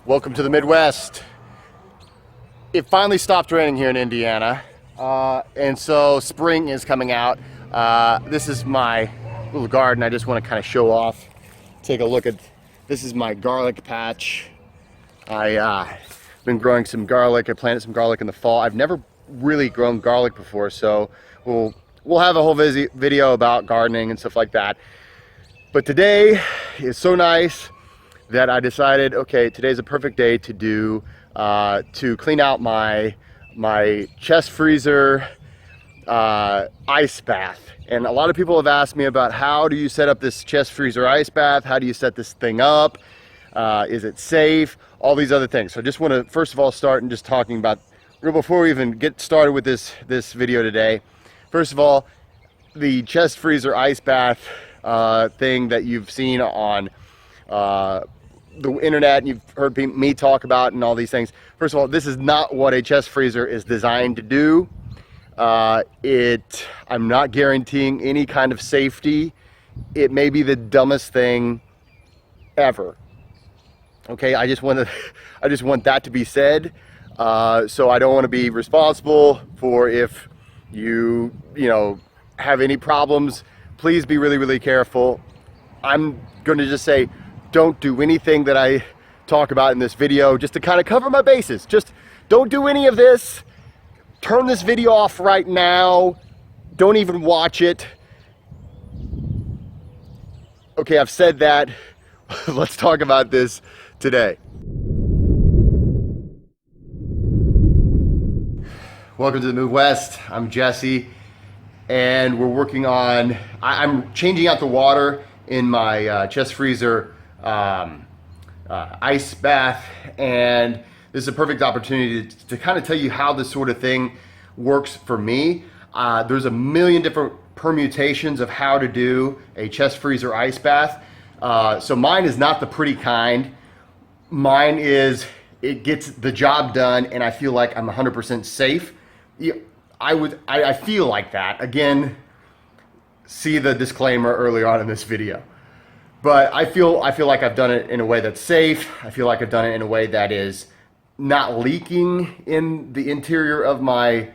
Welcome to the Midwest. It finally stopped raining here in Indiana, and so spring is coming out. This is my little garden. I just want to kind of show off. Take a look at, this is my garlic patch. I've been growing some garlic. I planted some garlic in the fall. I've never really grown garlic before, so we'll have a whole video about gardening and stuff like that. But today is so nice that I decided, okay, today's a perfect day to do to clean out my chest freezer ice bath. And a lot of people have asked me about how do you set up this chest freezer ice bath? How do you set this thing up? Is it safe? All these other things. So I just want to first of all start and just talking about, before we even get started with this video today. First of all, the chest freezer ice bath thing that you've seen on the internet and you've heard me talk about and all these things. First of all, this is not what a chest freezer is designed to do. I'm not guaranteeing any kind of safety. It may be the dumbest thing ever. Okay, I just want that to be said. So I don't want to be responsible for if you have any problems. Please be really, really careful. I'm going to just say, don't do anything that I talk about in this video, just to kind of cover my bases. Just don't do any of this. Turn this video off right now. Don't even watch it. Okay, I've said that. Let's talk about this today. Welcome to the Midwest. I'm Jesse, and we're working on, I'm changing out the water in my chest freezer ice bath, and this is a perfect opportunity to kind of tell you how this sort of thing works for me. There's a million different permutations of how to do a chest freezer ice bath. So mine is not the pretty kind. Mine is, it gets the job done, and I feel like I'm 100% safe. I feel like that. Again, see the disclaimer earlier on in this video. But I feel like I've done it in a way that's safe. I feel like I've done it in a way that is not leaking in the interior of my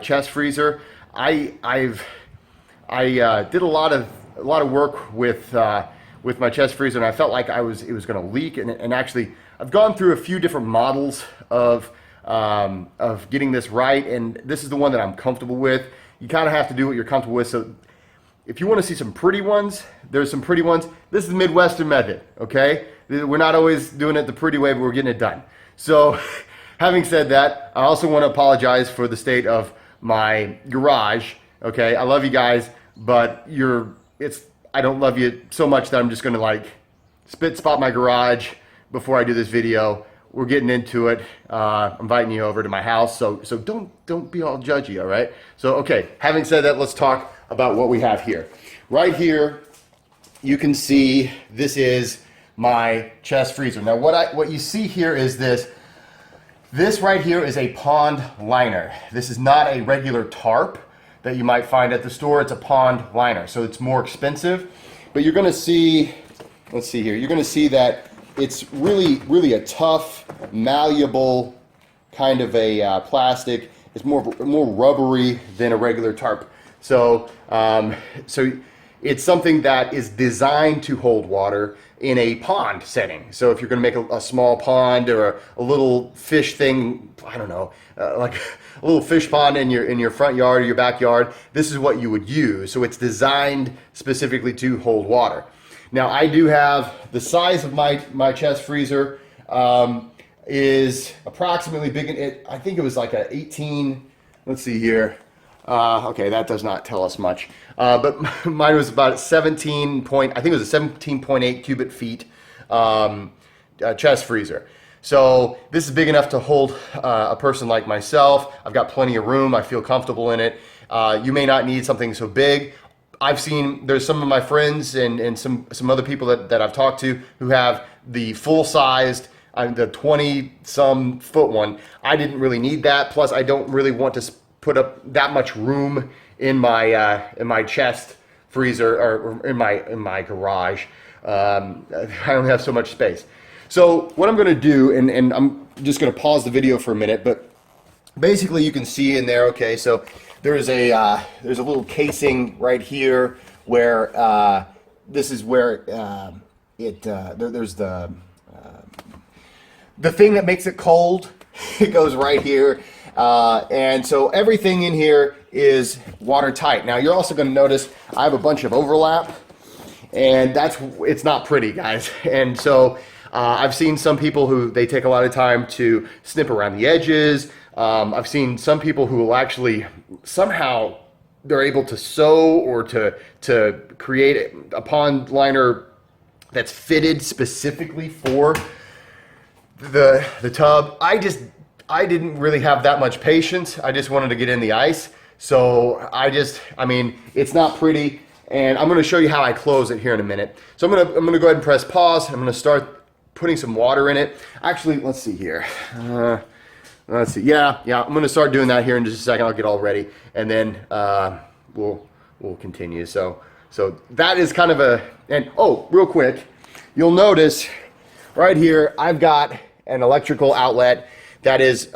chest freezer. I did a lot of work with my chest freezer, and I felt like it was going to leak. And actually, I've gone through a few different models of getting this right, and this is the one that I'm comfortable with. You kind of have to do what you're comfortable with. So if you want to see some pretty ones, there's some pretty ones. This is the Midwestern method, okay? We're not always doing it the pretty way, but we're getting it done. So having said that, I also want to apologize for the state of my garage, okay? I love you guys, but I don't love you so much that I'm just going to like spot my garage before I do this video. We're getting into it. I'm inviting you over to my house, so don't be all judgy, all right? So, okay, having said that, let's talk about what we have here. Right here, you can see this is my chest freezer. Now, what you see here is this. This right here is a pond liner. This is not a regular tarp that you might find at the store. It's a pond liner, so it's more expensive. But you're going to see, let's see here. You're going to see that it's really a tough, malleable kind of a plastic. It's more rubbery than a regular tarp. So it's something that is designed to hold water in a pond setting. So if you're going to make a small pond or a little fish thing, I don't know, like a little fish pond in your front yard or your backyard, this is what you would use. So it's designed specifically to hold water. Now, I do have the size of my chest freezer is approximately big. I think it was like a 18. Let's see here. Okay, that does not tell us much. But mine was about 17.8 cubic feet chest freezer. So this is big enough to hold a person like myself. I've got plenty of room. I feel comfortable in it. You may not need something so big. I've seen, there's some of my friends and some other people that I've talked to who have the full-sized, the 20-some foot one. I didn't really need that. Plus, I don't really want to put up that much room in my chest freezer or in my garage. I only have so much space. So what I'm going to do, and I'm just going to pause the video for a minute, but basically you can see in there, okay, so there's a little casing right here where this is where there's the thing that makes it cold. It goes right here. And so everything in here is watertight. Now you're also going to notice I have a bunch of overlap, and it's not pretty, guys. And so I've seen some people who they take a lot of time to snip around the edges. I've seen some people who will actually somehow they're able to sew or to create a pond liner that's fitted specifically for the tub. I didn't really have that much patience. I just wanted to get in the ice. So I mean, it's not pretty, and I'm going to show you how I close it here in a minute. So I'm going to go ahead and press pause. I'm going to start putting some water in it. Actually, let's see here. Let's see. Yeah. I'm going to start doing that here in just a second. I'll get all ready, and then we'll continue. So that is kind of real quick, you'll notice right here I've got an electrical outlet that is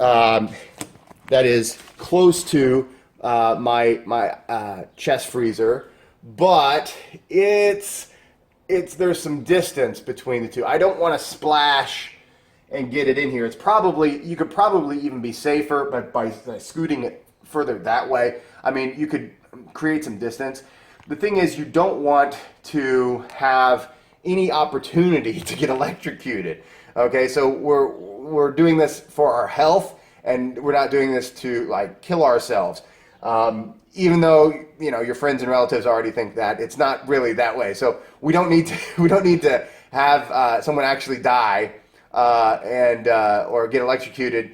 close to my chest freezer, but there's some distance between the two. I don't want to splash and get it in here. You could probably even be safer by scooting it further that way. I mean, you could create some distance. The thing is, you don't want to have any opportunity to get electrocuted. Okay, so we're doing this for our health, and we're not doing this to like kill ourselves. Even though your friends and relatives already think that, it's not really that way. So we don't need to have someone actually die or get electrocuted.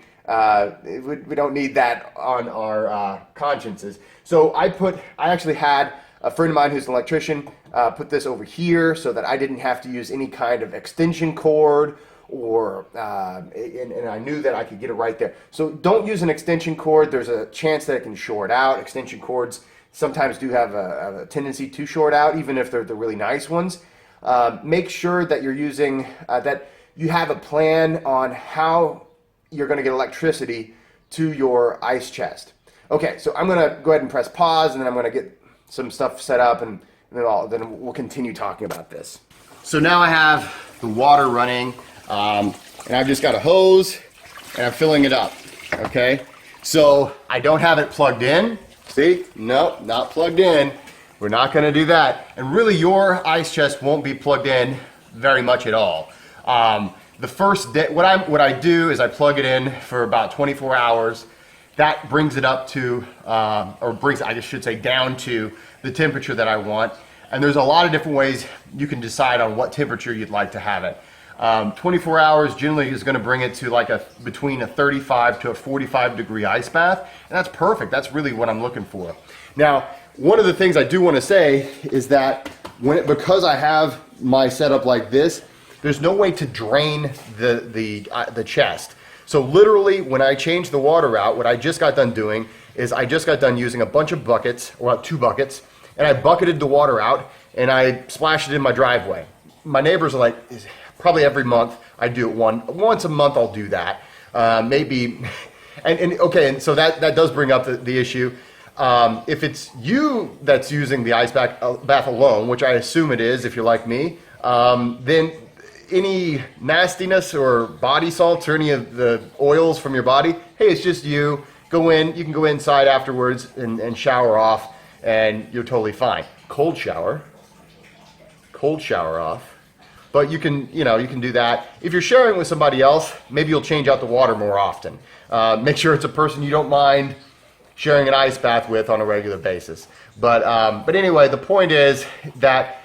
We don't need that on our consciences. So I actually had a friend of mine who's an electrician put this over here so that I didn't have to use any kind of extension cord, and I knew that I could get it right there. So don't use an extension cord. There's a chance that it can short out. Extension cords sometimes do have a tendency to short out, even if they're the really nice ones. Make sure that you're using that you have a plan on how you're going to get electricity to your ice chest. Okay, so I'm going to go ahead and press pause, and then I'm going to get some stuff set up, and then we'll continue talking about this. So now I have the water running, and I've just got a hose, and I'm filling it up. Okay, so I don't have it plugged in. See, no, not plugged in. We're not going to do that. And really, your ice chest won't be plugged in very much at all. The first day, what I do is I plug it in for about 24 hours. That brings it up to, I should say, down to the temperature that I want. And there's a lot of different ways you can decide on what temperature you'd like to have it. 24 hours generally is going to bring it to between a 35 to a 45 degree ice bath. And that's perfect. That's really what I'm looking for. Now, one of the things I do want to say is that because I have my setup like this, there's no way to drain the chest. So literally, when I change the water out, what I just got done doing is I just got done using a bunch of buckets, or 2 buckets, and I bucketed the water out, and I splashed it in my driveway. My neighbors are like, probably every month I do it once a month. I'll do that, maybe. And so that does bring up the issue. If it's you that's using the ice bath alone, which I assume it is, if you're like me, then any nastiness or body salts or any of the oils from your body, hey, it's just you. Go in. You can go inside afterwards and shower off, and you're totally fine. Cold shower off. But you can do that. If you're sharing with somebody else, maybe you'll change out the water more often. Make sure it's a person you don't mind sharing an ice bath with on a regular basis. But anyway, the point is that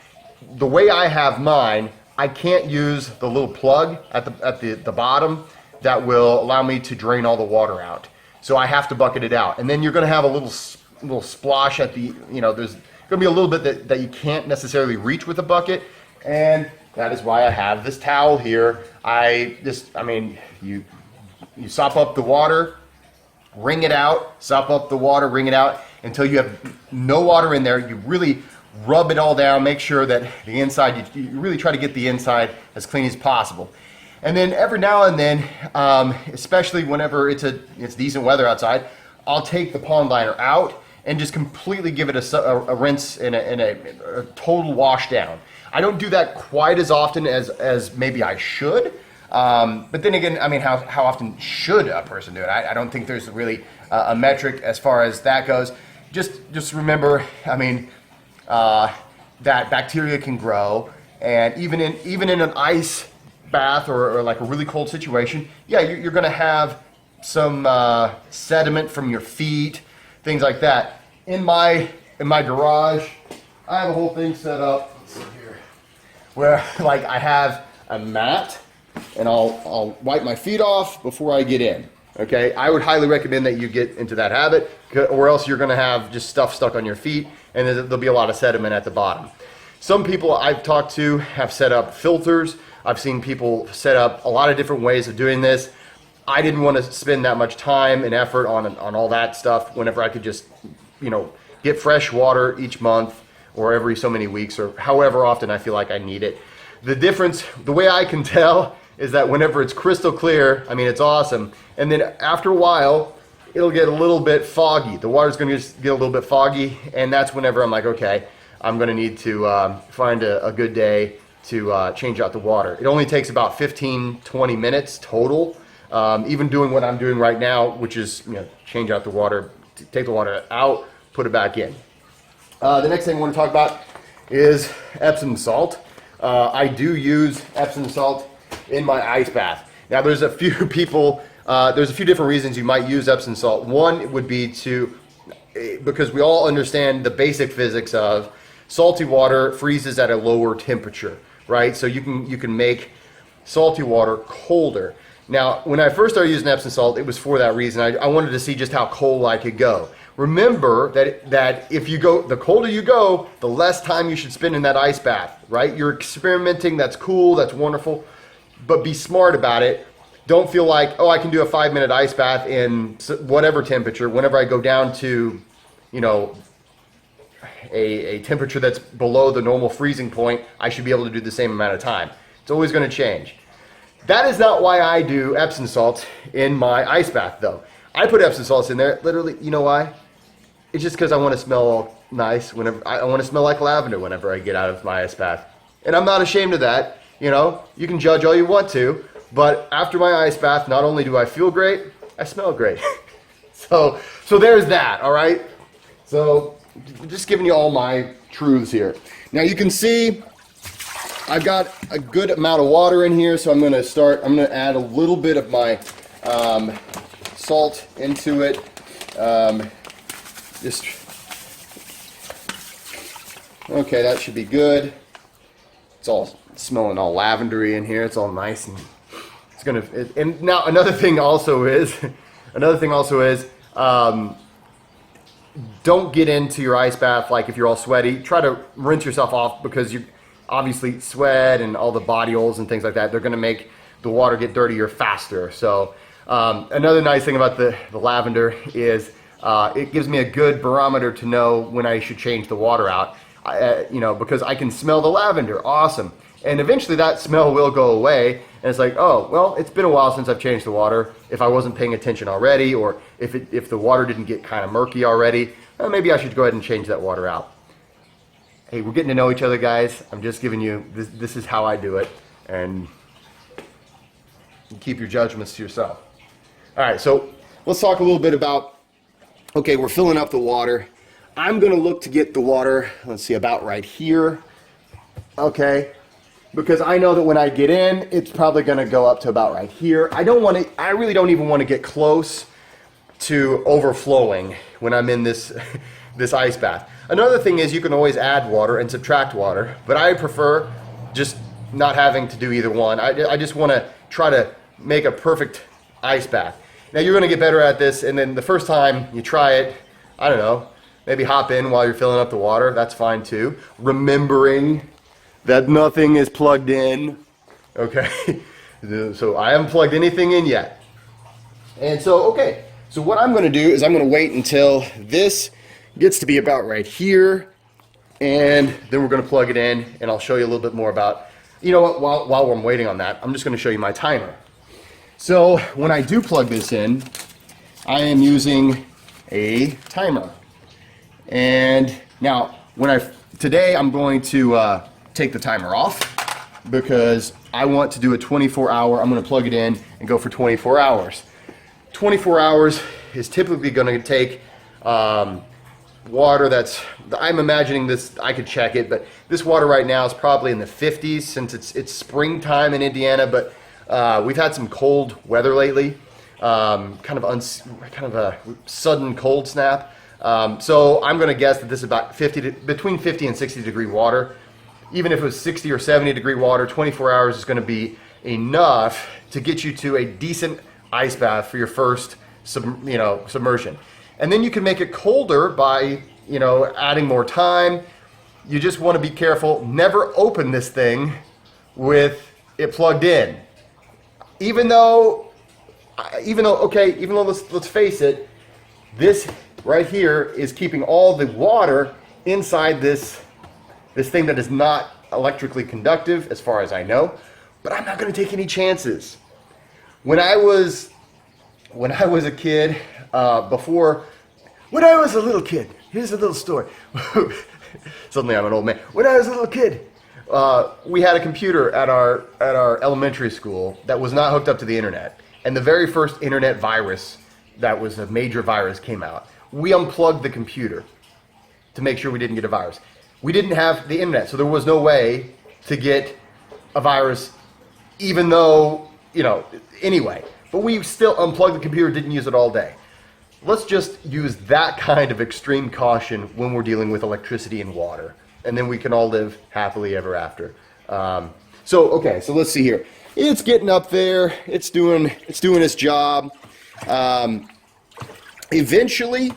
the way I have mine, I can't use the little plug at the bottom that will allow me to drain all the water out. So I have to bucket it out. And then you're going to have a little splosh at the, there's going to be a little bit that you can't necessarily reach with a bucket. And that is why I have this towel here. You sop up the water, wring it out, sop up the water, wring it out until you have no water in there. You really rub it all down, make sure that the inside, you really try to get the inside as clean as possible. And then every now and then, especially whenever it's decent weather outside, I'll take the pond liner out and just completely give it a rinse and a total wash down. I don't do that quite as often as maybe I should. But then again, I mean, how often should a person do it? I don't think there's really a metric as far as that goes. Just remember, I mean, that bacteria can grow, and even in an ice bath or like a really cold situation, yeah, you're going to have some sediment from your feet, things like that. In my garage, I have a whole thing set up. Let's see here, where like I have a mat, and I'll wipe my feet off before I get in. Okay, I would highly recommend that you get into that habit, or else you're going to have just stuff stuck on your feet, and there'll be a lot of sediment at the bottom. Some people I've talked to have set up filters. I've seen people set up a lot of different ways of doing this. I didn't want to spend that much time and effort on all that stuff whenever I could just, get fresh water each month or every so many weeks or however often I feel like I need it. The difference, the way I can tell, is that whenever it's crystal clear, I mean, it's awesome. And then after a while, it'll get a little bit foggy. The water's going to get a little bit foggy, and that's whenever I'm like, okay, I'm going to need to find a good day to change out the water. It only takes about 15-20 minutes total. Even doing what I'm doing right now, which is change out the water, take the water out, put it back in. The next thing I want to talk about is Epsom salt. I do use Epsom salt in my ice bath. Now there's a few people, there's a few different reasons you might use Epsom salt. One would be because we all understand the basic physics of salty water freezes at a lower temperature, right? So you can make salty water colder. Now, when I first started using Epsom salt, it was for that reason. I wanted to see just how cold I could go. Remember that if you go, the colder you go, the less time you should spend in that ice bath, right? You're experimenting, that's cool, that's wonderful, but be smart about it. Don't feel like, oh, I can do a 5-minute ice bath in whatever temperature. Whenever I go down to, a temperature that's below the normal freezing point, I should be able to do the same amount of time. It's always going to change. That is not why I do Epsom salts in my ice bath, though. I put Epsom salts in there, literally, you know why? It's just because I want to smell nice whenever I want to smell like lavender whenever I get out of my ice bath. And I'm not ashamed of that. You can judge all you want to, but after my ice bath, not only do I feel great, I smell great. So there's that, all right? So just giving you all my truths here. Now you can see I've got a good amount of water in here, so I'm going to add a little bit of my salt into it. Okay, that should be good. It's all smelling all lavendery in here. It's all nice, and and now another thing also is don't get into your ice bath like if you're all sweaty. Try to rinse yourself off, because you obviously sweat and all the body oils and things like that, they're going to make the water get dirtier faster. So another nice thing about the lavender is it gives me a good barometer to know when I should change the water out, because I can smell the lavender. Awesome. And eventually that smell will go away, and it's like, oh, well, it's been a while since I've changed the water. If I wasn't paying attention already, or if the water didn't get kind of murky already, maybe I should go ahead and change that water out. Hey, we're getting to know each other, guys. I'm just giving you, this is how I do it, and you keep your judgments to yourself. All right, so let's talk a little bit about, okay, we're filling up the water. I'm going to look to get the water, let's see, about right here, okay, because I know that when I get in, it's probably going to go up to about right here. I really don't even want to get close to overflowing when I'm in this ice bath. Another thing is you can always add water and subtract water, but I prefer just not having to do either one. I just want to try to make a perfect ice bath. Now you're going to get better at this, and then the first time you try it, I don't know, maybe hop in while you're filling up the water. That's fine too. Remembering that nothing is plugged in. Okay, so I haven't plugged anything in yet. And so, okay, so what I'm going to do is I'm going to wait until this gets to be about right here, and then we're going to plug it in, and I'll show you a little bit more about You know what, while I'm waiting on that, I'm just gonna show you my timer. So when I do plug this in, I am using a timer. And now, today I'm going to take the timer off because I want to do a 24-hour, I'm gonna plug it in and go for 24 hours. 24 hours is typically gonna take water that's, I'm imagining this, I could check it, but this water right now is probably in the 50s since it's springtime in Indiana, but we've had some cold weather lately, kind of a sudden cold snap. So I'm gonna guess that this is about between 50 and 60 degree water. Even if it was 60 or 70 degree water, 24 hours is gonna be enough to get you to a decent ice bath for your first submersion. And then you can make it colder by, adding more time. You just want to be careful. Never open this thing with it plugged in. Even though let's face it, this right here is keeping all the water inside this thing that is not electrically conductive, as far as I know. But I'm not going to take any chances. When I was a kid, when I was a little kid, here's a little story. Suddenly I'm an old man. When I was a little kid, we had a computer at our elementary school that was not hooked up to the internet. And the very first internet virus that was a major virus came out. We unplugged the computer to make sure we didn't get a virus. We didn't have the internet, so there was no way to get a virus, even though, anyway. But we still unplugged the computer, didn't use it all day. Let's just use that kind of extreme caution when we're dealing with electricity and water. And then we can all live happily ever after. So let's see here. It's getting up there. It's doing its job. Eventually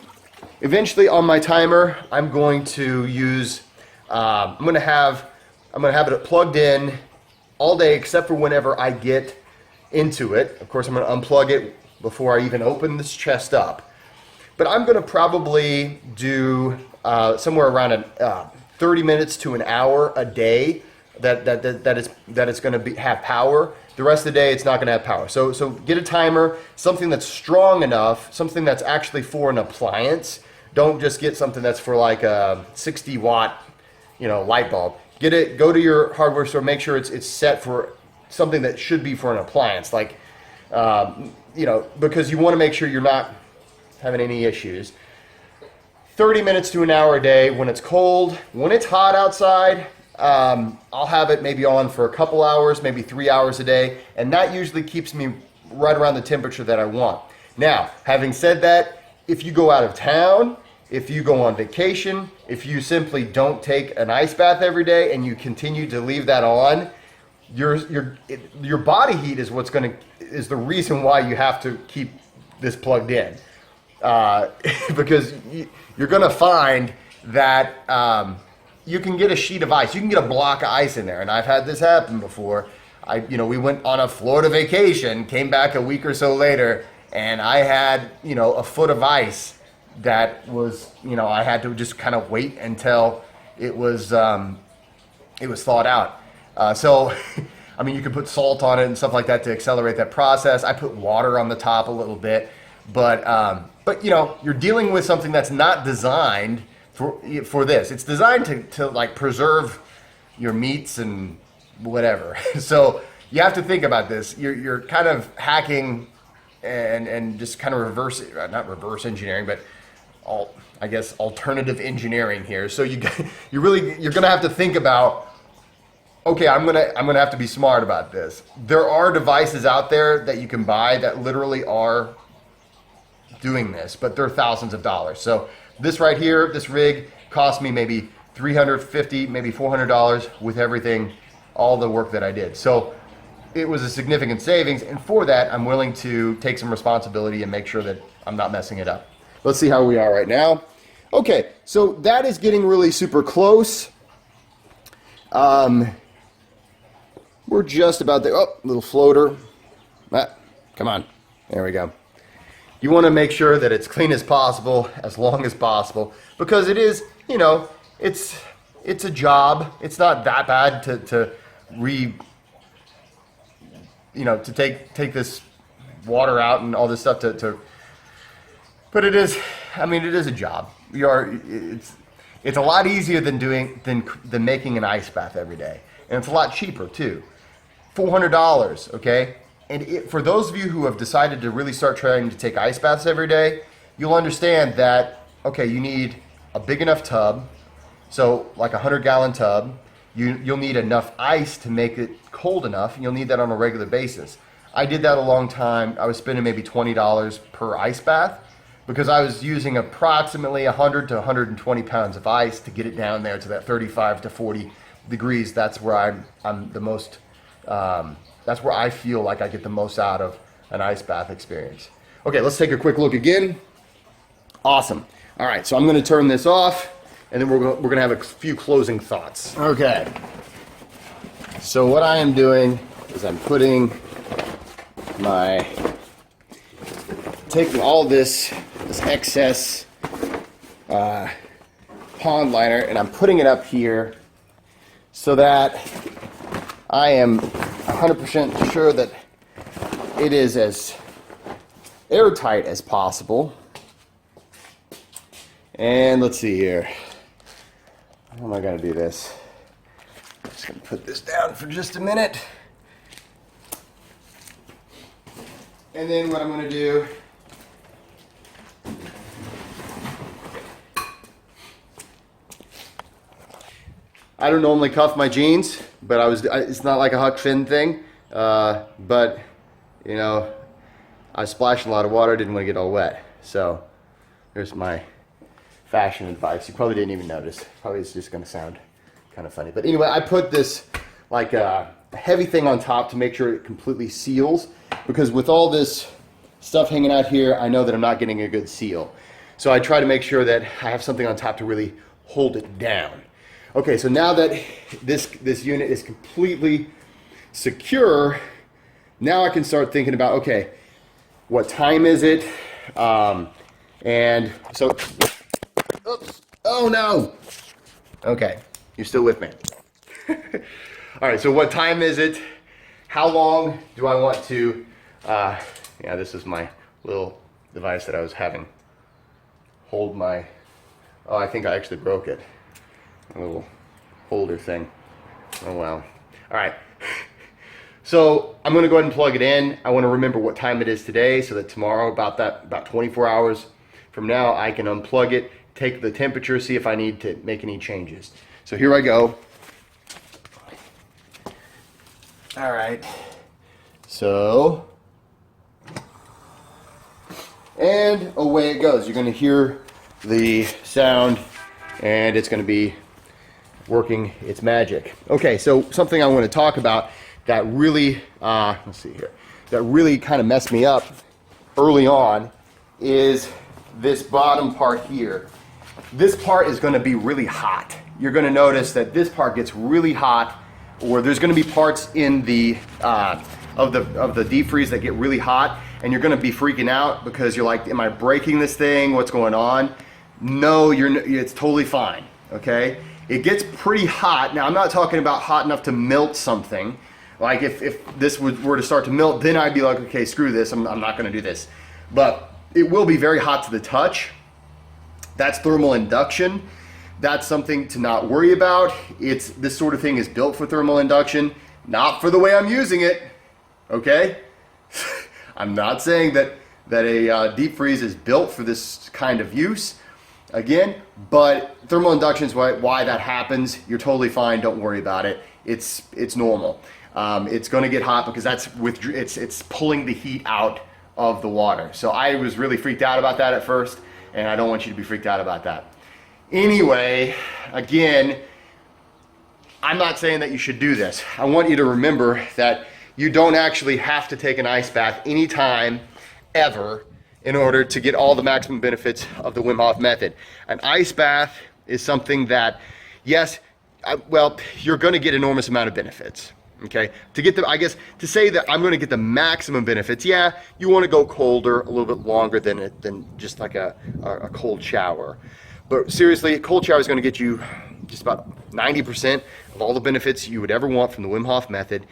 on my timer, I'm going to use, I'm going to have it plugged in all day except for whenever I get into it. Of course, I'm going to unplug it before I even open this chest up. But I'm going to probably do somewhere around 30 minutes to an hour a day that it's going to have power. The rest of the day, it's not going to have power. So get a timer, something that's strong enough, something that's actually for an appliance. Don't just get something that's for like a 60 watt, light bulb. Get it. Go to your hardware store. Make sure it's set for something that should be for an appliance, like because you want to make sure you're not having any issues. 30 minutes to an hour a day when it's cold. When it's hot outside, I'll have it maybe on for a couple hours, maybe 3 hours a day, and that usually keeps me right around the temperature that I want. Now, having said that, if you go out of town, if you go on vacation, if you simply don't take an ice bath every day and you continue to leave that on, your body heat is is the reason why you have to keep this plugged in, because you're gonna find that you can get a sheet of ice, you can get a block of ice in there, and I've had this happen before. We went on a Florida vacation, came back a week or so later, and I had a foot of ice that was I had to just kind of wait until it was thawed out. So, you can put salt on it and stuff like that to accelerate that process. I put water on the top a little bit, but you're dealing with something that's not designed for this. It's designed to like preserve your meats and whatever. So you have to think about this. You're kind of hacking and just kind of not reverse engineering, but alternative engineering here. So you're gonna have to think about, okay, I'm gonna have to be smart about this. There are devices out there that you can buy that literally are doing this, but they're thousands of dollars. So this right here, this rig cost me maybe $350, maybe $400 with everything, all the work that I did. So it was a significant savings, and for that, I'm willing to take some responsibility and make sure that I'm not messing it up. Let's see how we are right now. Okay, so that is getting really super close. We're just about there. Oh, little floater. Come on. There we go. You want to make sure that it's clean as possible, as long as possible, because it is, it's a job. It's not that bad to to take this water out and all this stuff but it is, I mean, it is a job. It's a lot easier than making an ice bath every day, and it's a lot cheaper too. $400, okay? And for those of you who have decided to really start trying to take ice baths every day, you'll understand that, okay, you need a big enough tub, so like a 100-gallon tub. You'll need enough ice to make it cold enough, and you'll need that on a regular basis. I did that a long time. I was spending maybe $20 per ice bath because I was using approximately 100 to 120 pounds of ice to get it down there to that 35 to 40 degrees. That's where I'm the most, that's where I feel like I get the most out of an ice bath experience. Okay, let's take a quick look again. Awesome. All right, so I'm going to turn this off, and then we're going to have a few closing thoughts. Okay. So what I am doing is I'm taking all this excess pond liner, and I'm putting it up here so that I am 100% sure that it is as airtight as possible. And let's see here. How am I going to do this? I'm just going to put this down for just a minute. And then what I'm going to do, I don't normally cuff my jeans, but it's not like a Huck Finn thing. But, you know, I splashed a lot of water, didn't want to get all wet. So, here's my fashion advice. You probably didn't even notice. Probably it's just going to sound kind of funny. But anyway, I put this like a heavy thing on top to make sure it completely seals, because with all this stuff hanging out here, I know that I'm not getting a good seal. So I try to make sure that I have something on top to really hold it down. Okay, so now that this unit is completely secure, now I can start thinking about, okay, what time is it? And so, oops, oh no. Okay, you're still with me. All right, so what time is it? How long do I want to, yeah, this is my little device that I was having hold my, oh, I think I actually broke it. A little holder thing. Oh, wow. All right. So I'm going to go ahead and plug it in. I want to remember what time it is today so that tomorrow, about 24 hours from now, I can unplug it, take the temperature, see if I need to make any changes. So here I go. All right. So, and away it goes. You're going to hear the sound, and it's going to be working its magic. Okay, so something I want to talk about that really, let's see here, that really kind of messed me up early on is this bottom part here. This part is going to be really hot. You're going to notice that this part gets really hot, or there's going to be parts in the of the deep freeze that get really hot, and you're going to be freaking out because you're like, am I breaking this thing? What's going on? No, it's totally fine. Okay, it gets pretty hot. Now I'm not talking about hot enough to melt something. Like if this were to start to melt, then I'd be like, okay, screw this. I'm not going to do this. But it will be very hot to the touch. That's thermal induction. That's something to not worry about. This sort of thing is built for thermal induction, not for the way I'm using it. Okay? I'm not saying that a deep freeze is built for this kind of use. Again, but thermal induction is why that happens. You're totally fine. Don't worry about it. It's normal. It's going to get hot because it's pulling the heat out of the water. So I was really freaked out about that at first, and I don't want you to be freaked out about that. Anyway, again, I'm not saying that you should do this. I want you to remember that you don't actually have to take an ice bath anytime, ever, in order to get all the maximum benefits of the Wim Hof method. An ice bath is something that, yes, well, you're going to get enormous amount of benefits. Okay, to say that I'm going to get the maximum benefits, yeah, you want to go colder a little bit longer than just like a cold shower. But seriously, a cold shower is going to get you just about 90% of all the benefits you would ever want from the Wim Hof method.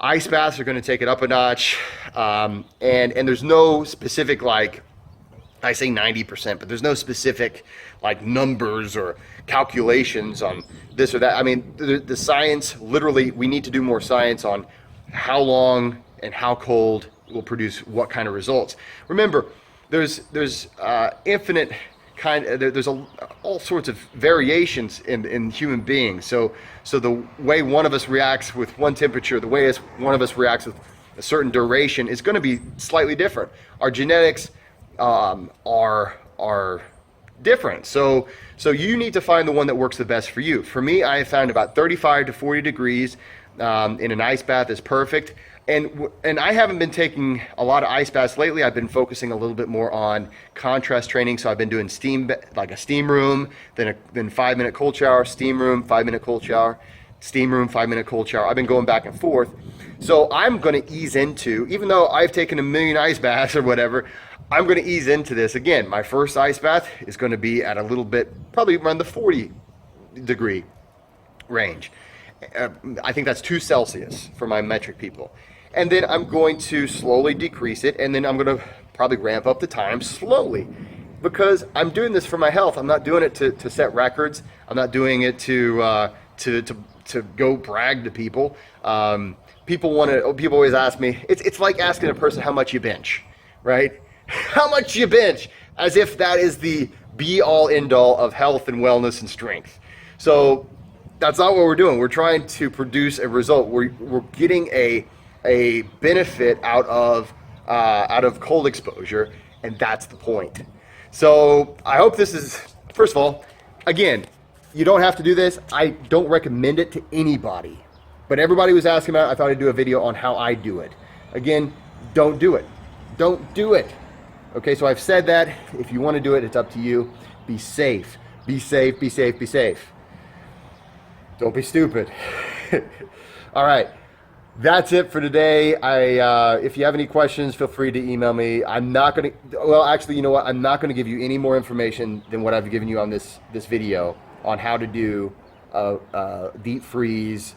Ice baths are going to take it up a notch, and there's no specific, like, I say 90%, but there's no specific like numbers or calculations on this or that. I mean, the science, literally, we need to do more science on how long and how cold will produce what kind of results. Remember, there's infinite there's all sorts of variations in human beings. So the way one of us reacts with one temperature, the way one of us reacts with a certain duration is going to be slightly different. Our genetics are different. So you need to find the one that works the best for you. For me, I have found about 35 to 40 degrees in an ice bath is perfect. And I haven't been taking a lot of ice baths lately. I've been focusing a little bit more on contrast training. So I've been doing steam, like a steam room, then 5-minute cold shower, steam room, 5-minute cold shower, steam room, 5-minute cold shower. I've been going back and forth. So I'm going to ease into, even though I've taken a million ice baths or whatever, I'm going to ease into this. Again, my first ice bath is going to be at a little bit, probably around the 40 degree range. I think that's 2 Celsius for my metric people. And then I'm going to slowly decrease it, and then I'm going to probably ramp up the time slowly, because I'm doing this for my health. I'm not doing it to set records. I'm not doing it to go brag to people. People always ask me, it's like asking a person how much you bench, right? How much you bench, as if that is the be all end all of health and wellness and strength. So that's not what we're doing. We're trying to produce a result. We're getting a benefit out of cold exposure, and that's the point. So I hope this is, first of all, again, you don't have to do this. I don't recommend it to anybody, but everybody was asking about it. I thought I'd do a video on how I do it. Again, don't do it. Don't do it. Okay, so I've said that. If you want to do it, it's up to you. Be safe. Be safe, be safe, be safe. Don't be stupid. All right. That's it for today. If you have any questions, feel free to email me. I'm not going to, well, actually, you know what? I'm not going to give you any more information than what I've given you on this video on how to do a deep freeze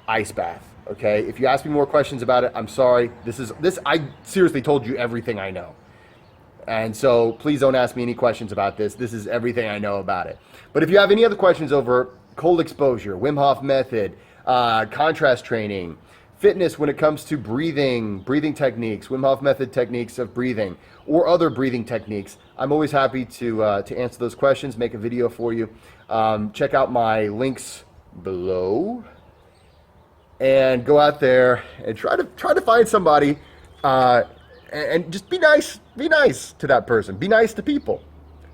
ice bath. Okay? If you ask me more questions about it, I'm sorry. I seriously told you everything I know. And so please don't ask me any questions about this. This is everything I know about it. But if you have any other questions over cold exposure, Wim Hof method, contrast training, fitness when it comes to breathing techniques, Wim Hof method techniques of breathing, or other breathing techniques, I'm always happy to answer those questions, make a video for you. Check out my links below, and go out there and try to find somebody, and just be nice to that person. Be nice to people.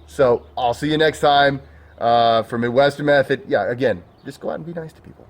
So I'll see you next time for Midwestern Method. Yeah, again, just go out and be nice to people.